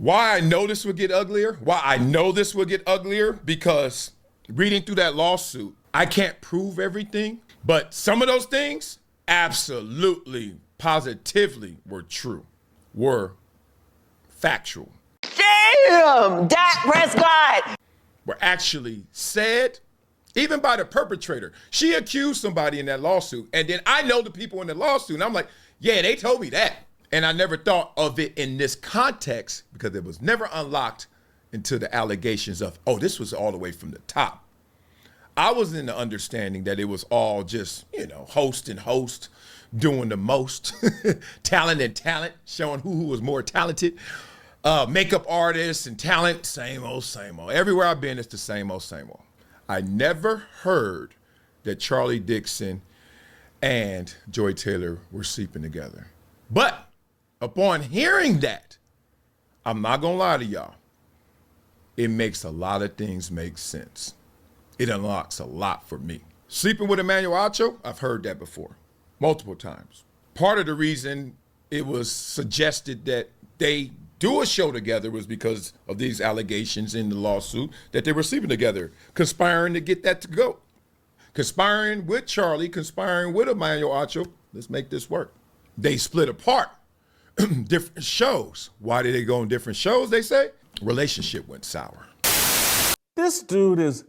Why I know this would get uglier? Because reading through that lawsuit, I can't prove everything, but some of those things absolutely, positively were true, were factual. Damn, Dak Prescott! Were actually said, even by the perpetrator. She accused somebody in that lawsuit, and then I know the people in the lawsuit, and I'm like, yeah, they told me that. And I never thought of it in this context because it was never unlocked until the allegations of, oh, this was all the way from the top. I was in the understanding that it was all just, host and host doing the most, talent and talent, showing who was more talented. Makeup artists and talent, same old, same old. Everywhere I've been, it's the same old, same old. I never heard that Charlie Dixon and Joy Taylor were sleeping together. But upon hearing that, I'm not gonna lie to y'all, it makes a lot of things make sense. It unlocks a lot for me. Sleeping with Emmanuel Acho, I've heard that before, multiple times. Part of the reason it was suggested that they do a show together was because of these allegations in the lawsuit that they were sleeping together, conspiring to get that to go. Conspiring with Charlie, conspiring with Emmanuel Acho, let's make this work. They split apart, different shows. Why did they go on different shows, they say? Relationship went sour. This dude is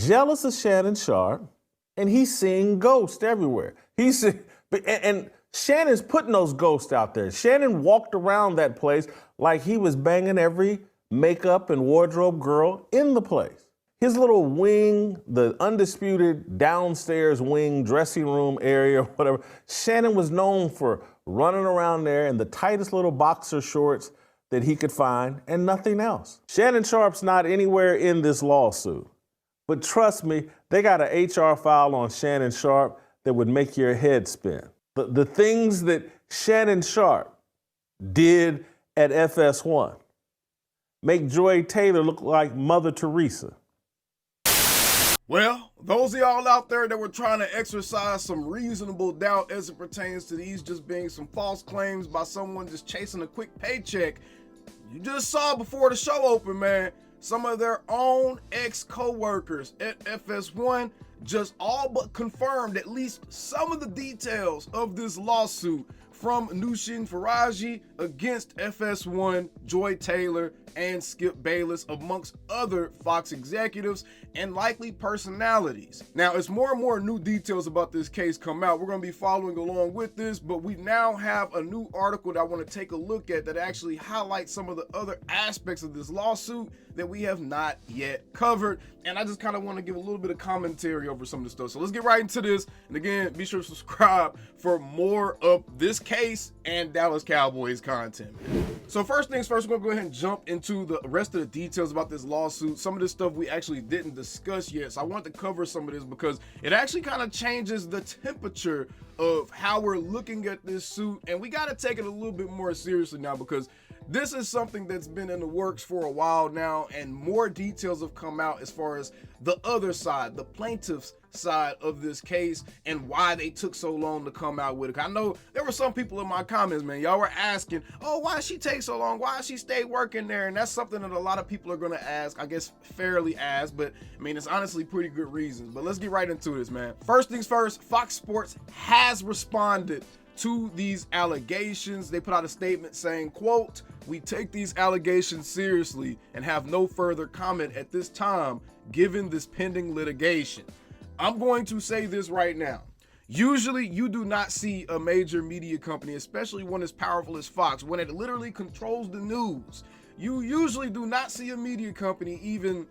jealous of Shannon Sharpe, and he's seeing ghosts everywhere. And Shannon's putting those ghosts out there. Shannon walked around that place like he was banging every makeup and wardrobe girl in the place. His little wing, the undisputed downstairs wing, dressing room area, whatever, Shannon was known for running around there in the tightest little boxer shorts that he could find and nothing else. Shannon Sharpe's not anywhere in this lawsuit. But trust me, they got an HR file on Shannon Sharpe that would make your head spin. The things that Shannon Sharpe did at FS1 make Joy Taylor look like Mother Teresa. Well, those of y'all out there that were trying to exercise some reasonable doubt as it pertains to these just being some false claims by someone just chasing a quick paycheck, you just saw before the show opened, man, some of their own ex-co-workers at FS1 just all but confirmed at least some of the details of this lawsuit from Nushin Faraji against FS1, Joy Taylor, and Skip Bayless, amongst other Fox executives and likely personalities. Now, as more and more new details about this case come out, we're going to be following along with this, but we now have a new article that I want to take a look at that actually highlights some of the other aspects of this lawsuit that we have not yet covered. And I just kind of want to give a little bit of commentary over some of this stuff. So let's get right into this. And again, be sure to subscribe for more of this case and Dallas Cowboys content. So first things first, we're gonna go ahead and jump into the rest of the details about this lawsuit. Some of this stuff we actually didn't discuss yet. So I want to cover some of this because it actually kind of changes the temperature of how we're looking at this suit. And we got to take it a little bit more seriously now because this is something that's been in the works for a while now, and more details have come out as far as the other side, the plaintiff's side of this case, and why they took so long to come out with it. I know there were some people in my comments, man, y'all were asking, oh, why she take so long? Why she stay working there? And that's something that a lot of people are going to ask, I guess fairly ask, but I mean, it's honestly pretty good reasons. But let's get right into this, man. First things first, Fox Sports has responded to these allegations. They put out a statement saying, quote, "We take these allegations seriously and have no further comment at this time given this pending litigation." I'm going to say this right now. Usually you do not see a major media company, especially one as powerful as Fox, when it literally controls the news. You usually do not see a media company even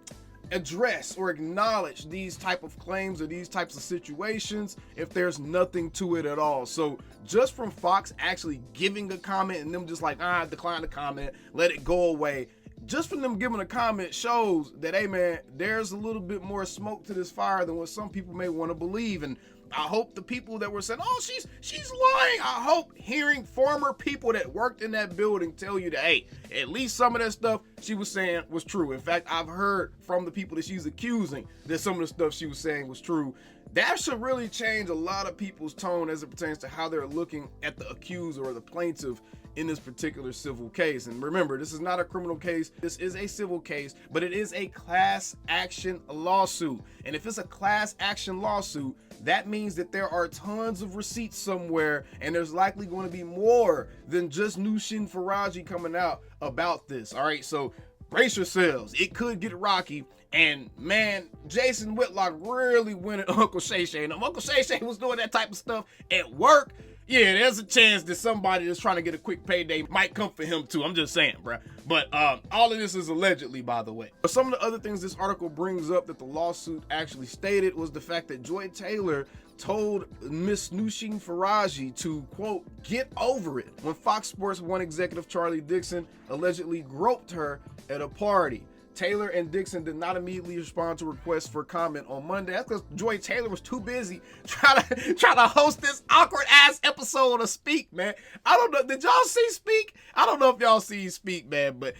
address or acknowledge these type of claims or these types of situations if there's nothing to it at all. So just from Fox actually giving a comment and them just like, decline the comment, let it go away, just from them giving a comment shows that, hey man, there's a little bit more smoke to this fire than what some people may want to believe. And I hope the people that were saying, oh, she's lying, I hope hearing former people that worked in that building tell you that, hey, at least some of that stuff she was saying was true. In fact, I've heard from the people that she's accusing that some of the stuff she was saying was true. That should really change a lot of people's tone as it pertains to how they're looking at the accuser or the plaintiff in this particular civil case. And remember, this is not a criminal case. This is a civil case, but it is a class action lawsuit. And if it's a class action lawsuit, that means that there are tons of receipts somewhere, and there's likely going to be more than just Nushin Faraji coming out about this. All right, so brace yourselves. It could get rocky. And man, Jason Whitlock really went at Uncle Shay Shay. And if Uncle Shay Shay was doing that type of stuff at work, yeah, there's a chance that somebody that's trying to get a quick payday might come for him too. I'm just saying, bro. But all of this is allegedly, by the way. But some of the other things this article brings up that the lawsuit actually stated was the fact that Joy Taylor told Miss Nushin Faraji to, quote, get over it when Fox Sports 1 executive Charlie Dixon allegedly groped her at a party. Taylor and Dixon did not immediately respond to requests for comment on Monday. That's because Joy Taylor was too busy trying to host this awkward ass episode of Speak, man. I don't know. Did y'all see Speak? I don't know if y'all see Speak, man, but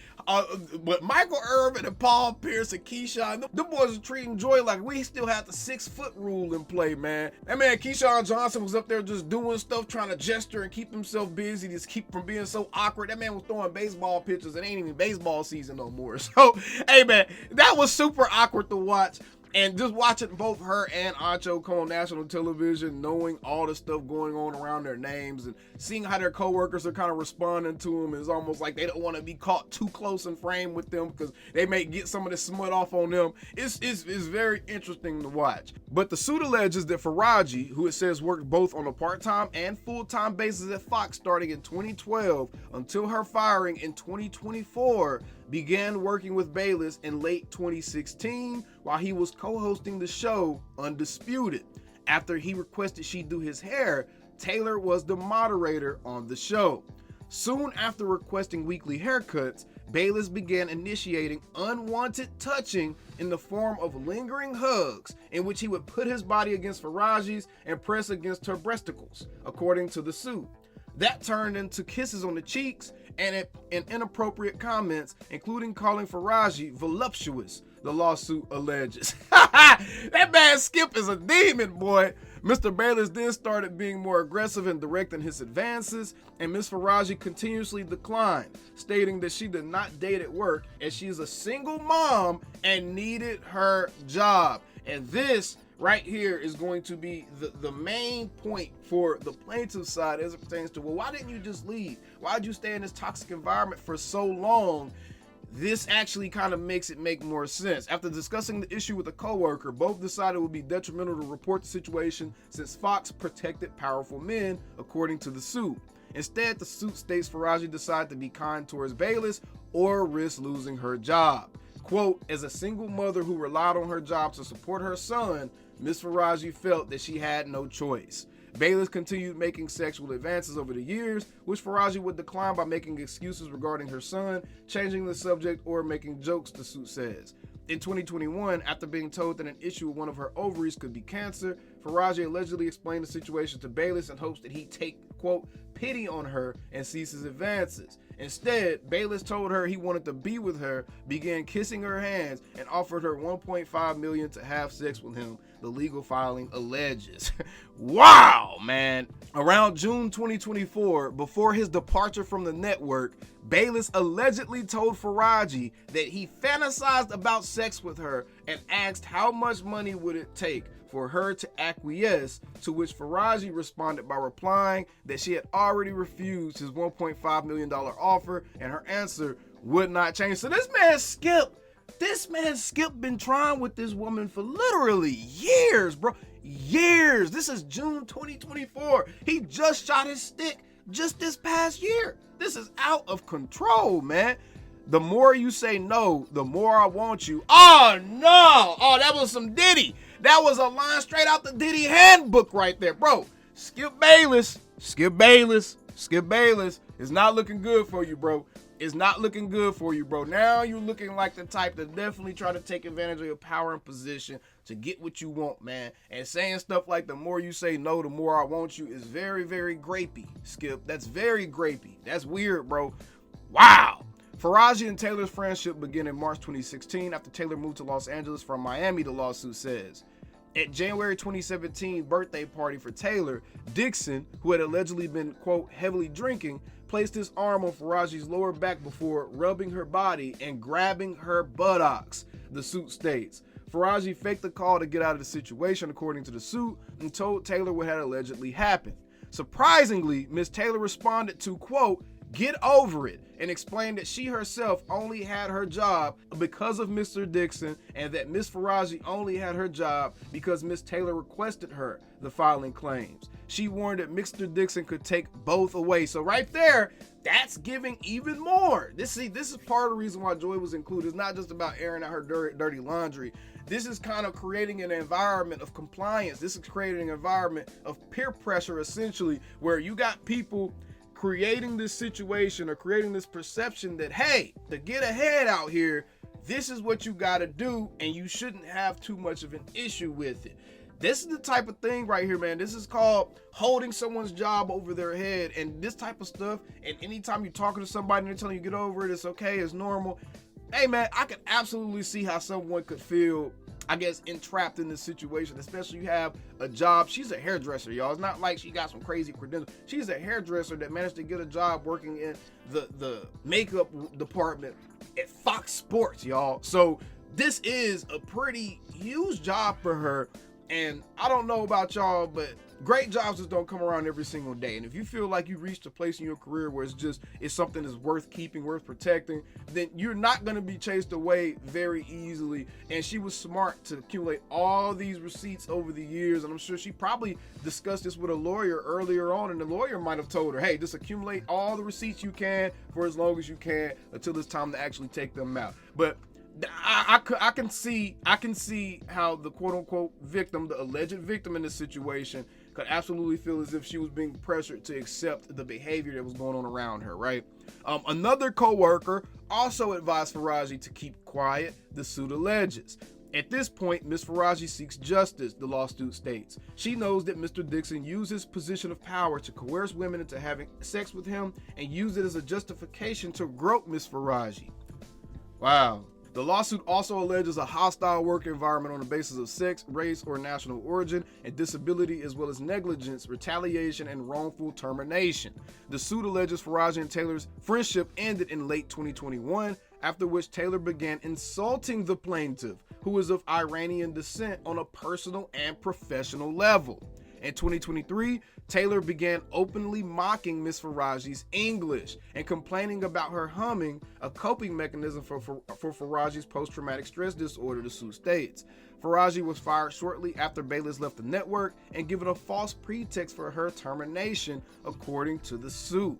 Michael Irvin and Paul Pierce and Keyshawn, them boys are treating Joy like we still have the 6-foot rule in play, man. That man Keyshawn Johnson was up there just doing stuff, trying to gesture and keep himself busy, just keep from being so awkward. That man was throwing baseball pitches. It ain't even baseball season no more. So, hey man, that was super awkward to watch. And just watching both her and Ancho come on national television, knowing all the stuff going on around their names and seeing how their coworkers are kind of responding to them is almost like they don't want to be caught too close in frame with them because they may get some of the smut off on them. It's very interesting to watch. But the suit alleges that Faraji, who it says worked both on a part-time and full-time basis at Fox starting in 2012 until her firing in 2024, began working with Bayless in late 2016 while he was co-hosting the show Undisputed. After he requested she do his hair, Taylor was the moderator on the show. Soon after requesting weekly haircuts, Bayless began initiating unwanted touching in the form of lingering hugs in which he would put his body against Faraji's and press against her breasticles, according to the suit. That turned into kisses on the cheeks and inappropriate comments, including calling Faraji voluptuous, the lawsuit alleges. That man Skip is a demon, boy. Mr. Bayless then started being more aggressive in directing his advances, and Ms. Faraji continuously declined, stating that she did not date at work as she is a single mom and needed her job. And this right here is going to be the main point for the plaintiff's side as it pertains to, well, why didn't you just leave? Why did you stay in this toxic environment for so long? This actually kind of makes it make more sense. After discussing the issue with a coworker, both decided it would be detrimental to report the situation since Fox protected powerful men, according to the suit. Instead, the suit states Faraji decided to be kind towards Bayless or risk losing her job. Quote, as a single mother who relied on her job to support her son, Ms. Faraji felt that she had no choice. Bayless continued making sexual advances over the years, which Faraji would decline by making excuses regarding her son, changing the subject, or making jokes, the suit says. In 2021, after being told that an issue with one of her ovaries could be cancer, Faraji allegedly explained the situation to Bayless in hopes that he'd take, quote, pity on her and cease his advances. Instead, Bayless told her he wanted to be with her, began kissing her hands, and offered her $1.5 million to have sex with him, the legal filing alleges. Wow, man. Around June 2024, before his departure from the network, Bayless allegedly told Faraji that he fantasized about sex with her and asked how much money would it take for her to acquiesce, to which Faraji responded by replying that she had already refused his $1.5 million offer and her answer would not change. So this man Skip been trying with this woman for literally years, bro. Years. This is June 2024. He just shot his stick just this past year. This is out of control, man. The more you say no, the more I want you. Oh no. Oh, that was some Diddy. That was a line straight out the Diddy handbook right there, bro. Skip Bayless is not looking good for you, bro. It's not looking good for you, bro. Now you're looking like the type to definitely try to take advantage of your power and position to get what you want, man. And saying stuff like the more you say no, the more I want you is very, very grapey, Skip. That's very grapey. That's weird, bro. Wow. Faraji and Taylor's friendship began in March 2016 after Taylor moved to Los Angeles from Miami, the lawsuit says. At January 2017 birthday party for Taylor, Dixon, who had allegedly been, quote, heavily drinking, placed his arm on Faraji's lower back before rubbing her body and grabbing her buttocks, the suit states. Faraji faked the call to get out of the situation, according to the suit, and told Taylor what had allegedly happened. Surprisingly, Ms. Taylor responded to, quote, get over it, and explained that she herself only had her job because of Mr. Dixon and that Ms. Faraji only had her job because Ms. Taylor requested her, the filing claims. She warned that Mr. Dixon could take both away. So right there, that's giving even more. This is part of the reason why Joy was included. It's not just about airing out her dirty laundry. This is kind of creating an environment of compliance. This is creating an environment of peer pressure, essentially, where you got people creating this situation or creating this perception that, hey, to get ahead out here, this is what you got to do, and you shouldn't have too much of an issue with it. This is the type of thing right here, man. This is called holding someone's job over their head, and this type of stuff. And anytime you're talking to somebody and they're telling you get over it, it's okay, it's normal. Hey, man, I can absolutely see how someone could feel, I guess, entrapped in this situation, especially you have a job. She's a hairdresser, y'all. It's not like she got some crazy credentials. She's a hairdresser that managed to get a job working in the makeup department at Fox Sports, y'all. So this is a pretty huge job for her. And I don't know about y'all, but great jobs just don't come around every single day. And if you feel like you reached a place in your career where it's something that's worth keeping, worth protecting, then you're not going to be chased away very easily. And she was smart to accumulate all these receipts over the years. And I'm sure she probably discussed this with a lawyer earlier on. And the lawyer might have told her, hey, just accumulate all the receipts you can for as long as you can until it's time to actually take them out. But I can see how the quote unquote victim, the alleged victim in this situation, could absolutely feel as if she was being pressured to accept the behavior that was going on around her, right? Another co-worker also advised Faraji to keep quiet, the suit alleges. At this point, Ms. Faraji seeks justice, the lawsuit states. She knows that Mr. Dixon used his position of power to coerce women into having sex with him and used it as a justification to grope Ms. Faraji. Wow. The lawsuit also alleges a hostile work environment on the basis of sex, race, or national origin, and disability, as well as negligence, retaliation, and wrongful termination. The suit alleges Faraji and Taylor's friendship ended in late 2021, after which Taylor began insulting the plaintiff, who is of Iranian descent, on a personal and professional level. In 2023, Taylor began openly mocking Ms. Faraji's English and complaining about her humming, a coping mechanism for Faraji's post-traumatic stress disorder, the suit states. Faraji was fired shortly after Bayless left the network and given a false pretext for her termination, according to the suit.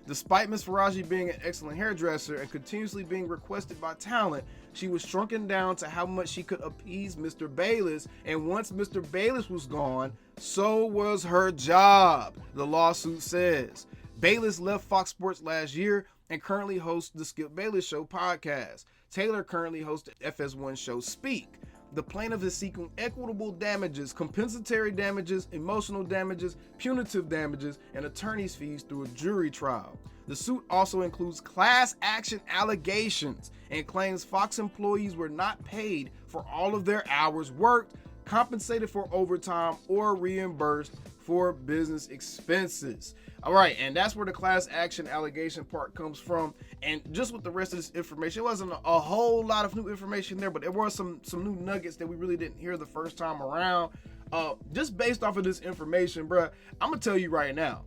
Despite Ms. Faraji being an excellent hairdresser and continuously being requested by talent, she was shrunken down to how much she could appease Mr. Bayless, and once Mr. Bayless was gone, so was her job, the lawsuit says. Bayless left Fox Sports last year and currently hosts the Skip Bayless Show podcast. Taylor currently hosts the FS1 show Speak. The plaintiff is seeking equitable damages, compensatory damages, emotional damages, punitive damages, and attorney's fees through a jury trial. The suit also includes class action allegations and claims Fox employees were not paid for all of their hours worked, compensated for overtime, or reimbursed for business expenses. All right, and that's where the class action allegation part comes from. And just with the rest of this information, it wasn't a whole lot of new information there, but there were some new nuggets that we really didn't hear the first time around. Just based off of this information, bruh, I'm gonna tell you right now,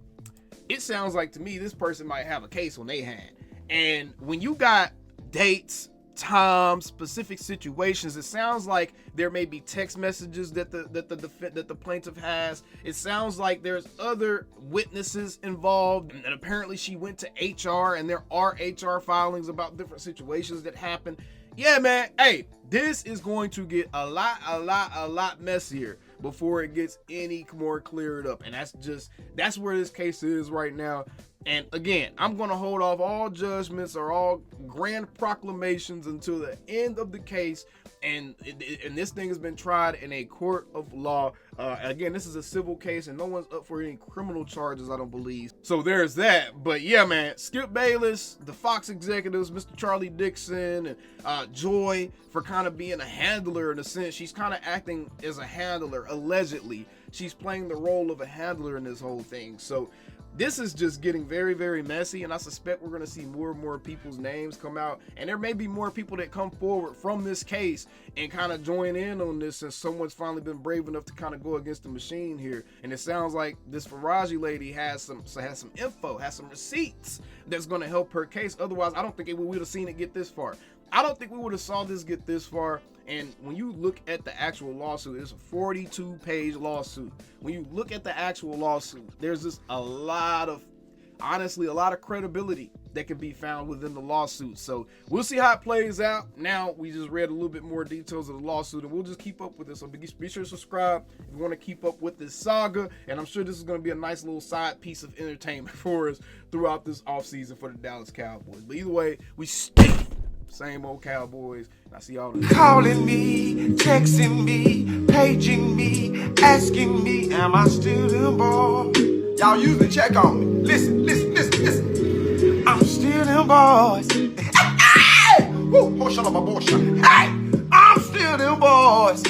it sounds like to me this person might have a case on their hand. And when you got dates, times, specific situations, it sounds like there may be text messages that the plaintiff has. It sounds like there's other witnesses involved, and apparently she went to HR, and there are HR filings about different situations that happen. Yeah, man, hey, this is going to get a lot messier before it gets any more cleared up. And that's where this case is right now. And again, I'm going to hold off all judgments or all grand proclamations until the end of the case. And this thing has been tried in a court of law. Again, this is a civil case, and no one's up for any criminal charges, I don't believe. So there's that. But yeah, man, Skip Bayless, the Fox executives, Mr. Charlie Dixon, and Joy, for kind of being a handler in a sense. She's kind of acting as a handler, allegedly. She's playing the role of a handler in this whole thing. So this is just getting very, very messy, and I suspect we're going to see more and more people's names come out, and there may be more people that come forward from this case and kind of join in on this, since someone's finally been brave enough to kind of go against the machine here. And it sounds like this Faraji lady has some info, has some receipts that's going to help her case. Otherwise, I don't think we would have seen it get this far. I don't think we would have saw this get this far. And when you look at the actual lawsuit, it's a 42-page lawsuit. When you look at the actual lawsuit, there's just honestly, a lot of credibility that can be found within the lawsuit. So we'll see how it plays out. Now we just read a little bit more details of the lawsuit, and we'll just keep up with this. So be sure to subscribe if you want to keep up with this saga. And I'm sure this is going to be a nice little side piece of entertainment for us throughout this offseason for the Dallas Cowboys. But either way, we stay same old Cowboys. And I see y'all calling me, texting me, paging me, asking me, am I still them boys? Y'all usually check on me. Listen. I'm still them boys. Hey! Woo! Oh, shut up, my boy. Hey! I'm still them boys.